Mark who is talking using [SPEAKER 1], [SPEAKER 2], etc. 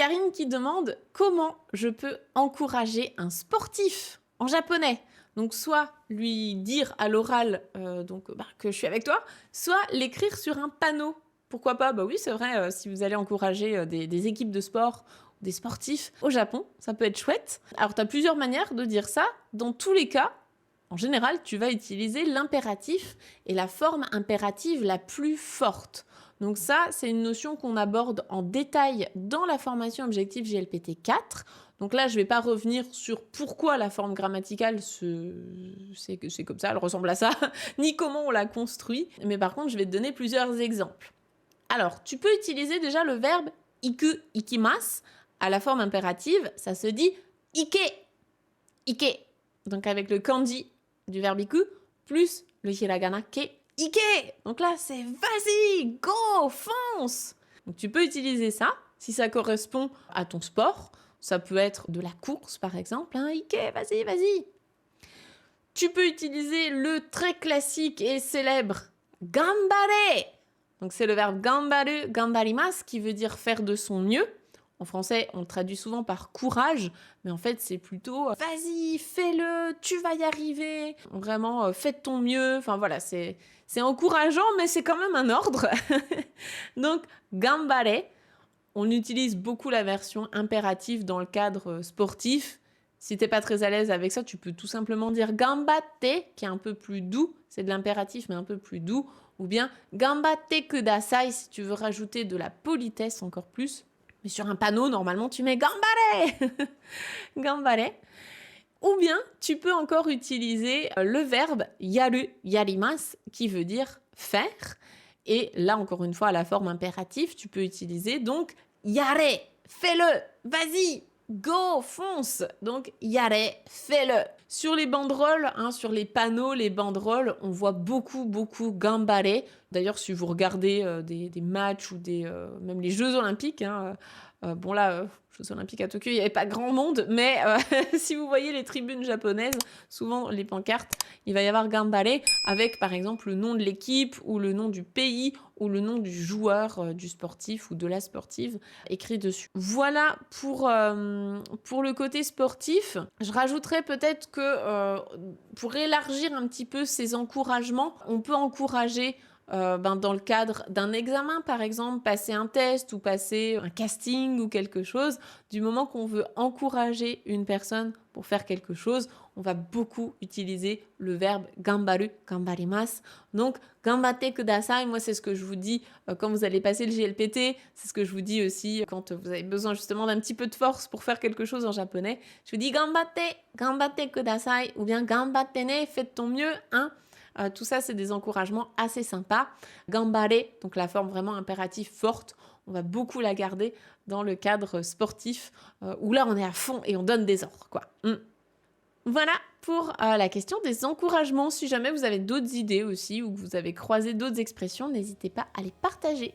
[SPEAKER 1] Karine qui demande comment je peux encourager un sportif en japonais. Donc soit lui dire à l'oral que je suis avec toi, soit l'écrire sur un panneau. Pourquoi pas? Bah oui, c'est vrai, si vous allez encourager des équipes de sport, des sportifs au Japon, ça peut être chouette. Alors tu as plusieurs manières de dire ça. Dans tous les cas, en général, tu vas utiliser l'impératif et la forme impérative la plus forte. Donc ça, c'est une notion qu'on aborde en détail dans la formation Objectif GLPT 4. Donc là, je ne vais pas revenir sur pourquoi la forme grammaticale, c'est comme ça, elle ressemble à ça, ni comment on la construit. Mais par contre, je vais te donner plusieurs exemples. Alors, tu peux utiliser déjà le verbe iku, ikimasu. À la forme impérative, ça se dit ike, ike. Donc avec le kanji du verbe iku, plus le hiragana ke, ike. Donc là, c'est vas-y, go, fonce. Donc tu peux utiliser ça si ça correspond à ton sport. Ça peut être de la course, par exemple. Hein, ike, vas-y, vas-y. Tu peux utiliser le très classique et célèbre gambare. Donc c'est le verbe gambaru, gambarimasu qui veut dire faire de son mieux. En français, on le traduit souvent par courage, mais en fait, c'est plutôt vas-y, fais-le, tu vas y arriver. Vraiment, fais de ton mieux. Enfin voilà, c'est encourageant, mais c'est quand même un ordre. Donc, gambare, on utilise beaucoup la version impérative dans le cadre sportif. Si t'es pas très à l'aise avec ça, tu peux tout simplement dire gambate, qui est un peu plus doux. C'est de l'impératif, mais un peu plus doux. Ou bien gambate kudasai, si tu veux rajouter de la politesse encore plus. Mais sur un panneau, normalement, tu mets gambare. Gambare. Ou bien, tu peux encore utiliser le verbe yaru, yarimasu, qui veut dire faire. Et là, encore une fois, à la forme impérative, tu peux utiliser donc yare, fais-le, vas-y, go, fonce. Donc, yare, fais-le. Sur les banderoles, sur les panneaux, les banderoles, on voit beaucoup gambare. D'ailleurs, si vous regardez des matchs ou même les Jeux Olympiques, Jeux Olympiques à Tokyo, il n'y avait pas grand monde, mais si vous voyez les tribunes japonaises, souvent les pancartes, il va y avoir gambare avec par exemple le nom de l'équipe ou le nom du pays ou le nom du joueur, du sportif ou de la sportive écrit dessus. Voilà pour le côté sportif. Je rajouterais peut-être que pour élargir un petit peu ces encouragements, on peut encourager dans le cadre d'un examen, par exemple, passer un test ou passer un casting ou quelque chose, du moment qu'on veut encourager une personne pour faire quelque chose, on va beaucoup utiliser le verbe gambaru, gambarimasu. Donc, gambate kudasai, moi, c'est ce que je vous dis quand vous allez passer le GLPT, c'est ce que je vous dis aussi quand vous avez besoin justement d'un petit peu de force pour faire quelque chose en japonais. Je vous dis gambate kudasai, ou bien gambate ne, fais de ton mieux, hein. Tout ça, c'est des encouragements assez sympas. Gambare, donc la forme vraiment impérative forte, on va beaucoup la garder dans le cadre sportif, où là, on est à fond et on donne des ordres, quoi. Voilà pour la question des encouragements. Si jamais vous avez d'autres idées aussi, ou que vous avez croisé d'autres expressions, n'hésitez pas à les partager.